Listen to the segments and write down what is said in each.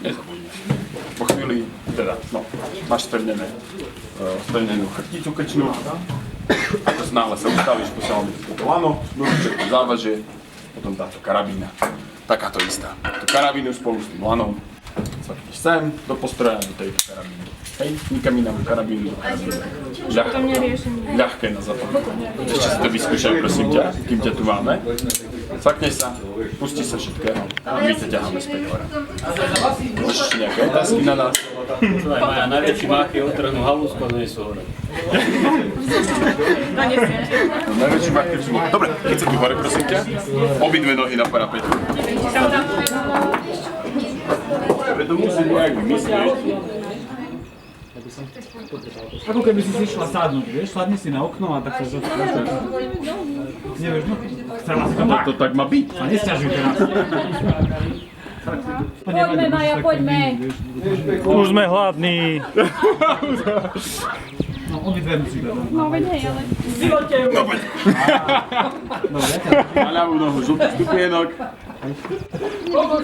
Nezabudni. Po chvíli, teda, no, máš stevnenú chrbticu krčnú. Ako znále sa ustavíš, posielame toto lano, nožiček to závaže, potom táto karabína. Takáto istá. Tú karabínu spolu s tým lanom cvakneš sem, do postroja, do tejto karabíny. Hej, nikam inám karabínu do karabíny. Ľahké na zapad. Ešte si to vyskúšaj, prosím ťa, kým ťa tu máme. Cvakneš sa, pustí sa všetkého a my ťa ťaháme späť hore. Máš ešte nejaké otázky na nás? Moja najväčší máky otrhnú halúsku a nie sú hore. Najväčší máky sú hore. Dobre, keď sa tu hore, prosím ťa, obidve nohy na parapetu. To musím nejak vymyslieť. Ako keby si išla sadnúť, vieš? Sadni si na okno a tak sa zase... Nevieš, no? Chcela si to tak. To tak má byť. A nesťažuj teraz. Poďme, Maja, poďme. Už sme hladní. No, obidve musí dať. No, veď hej, ale... No poď. Na ľavú nohu žltý stupienok. No,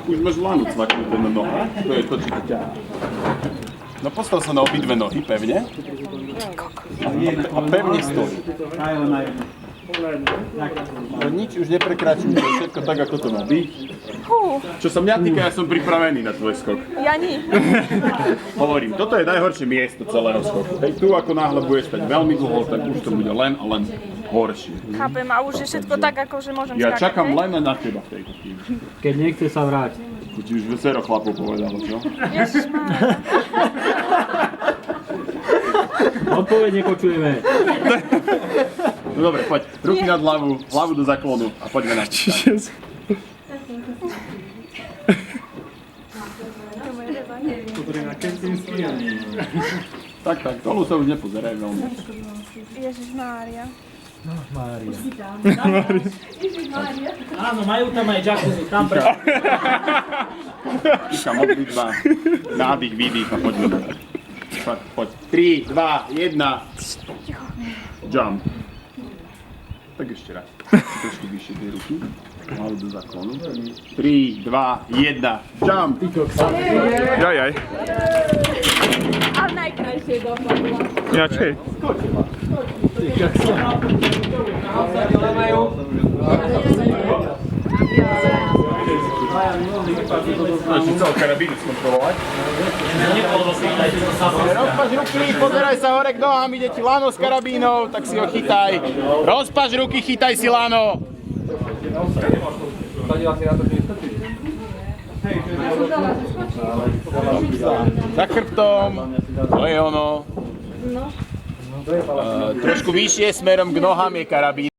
už máš lanu cvaknúť na nohu. To je to, čo ti ťahá. No postav sa na obidve nohy, pevne. A pevne stojí. No nič už neprekračuj, to je všetko tak, ako to má byť. Čo sa mňa týka, ja som pripravený na tvoj skok. Ja nie. Hovorím, toto je najhoršie miesto celého skoku. Hej, tu ako náhle budeš stať veľmi dlho, tak už to bude len a len horšie. Chápem, a už je všetko tak, ako že môžem Ja skákať, čakám hej? len na teba v tejto chvíli. Keď nechce sa vráť. To ti už viacero chlapov povedalo, čo? Ježišmária. Odpoveď nepočujeme. No dobre, poď. Ruky nad hlavu, hlavu do zaklonu a poďme na čiže. Tak, dolu sa už nepozeraj veľmi. Ježišmária. Áno, majú tam aj jacuzzi, tam pre... Tichá modlitba, nádych, výdych a poďme. Poď. 3, 2, 1. Jump. Tak ešte raz. Trošku vyššie tie ruky. Hlavu do zaklonu. 3, 2, 1. Jump. Jajaj. Ale najkrajšie dopadlo. Jačej. Máš celú karabínu skontrolovať. Rozpaž ruky, pozeraj sa hore k nohám, ide ti lano s karabínou, tak si ho chytaj. Rozpaž ruky, chytaj si lano. Za chrbtom, to je ono. Trošku vyššie smerom k nohám je karabín.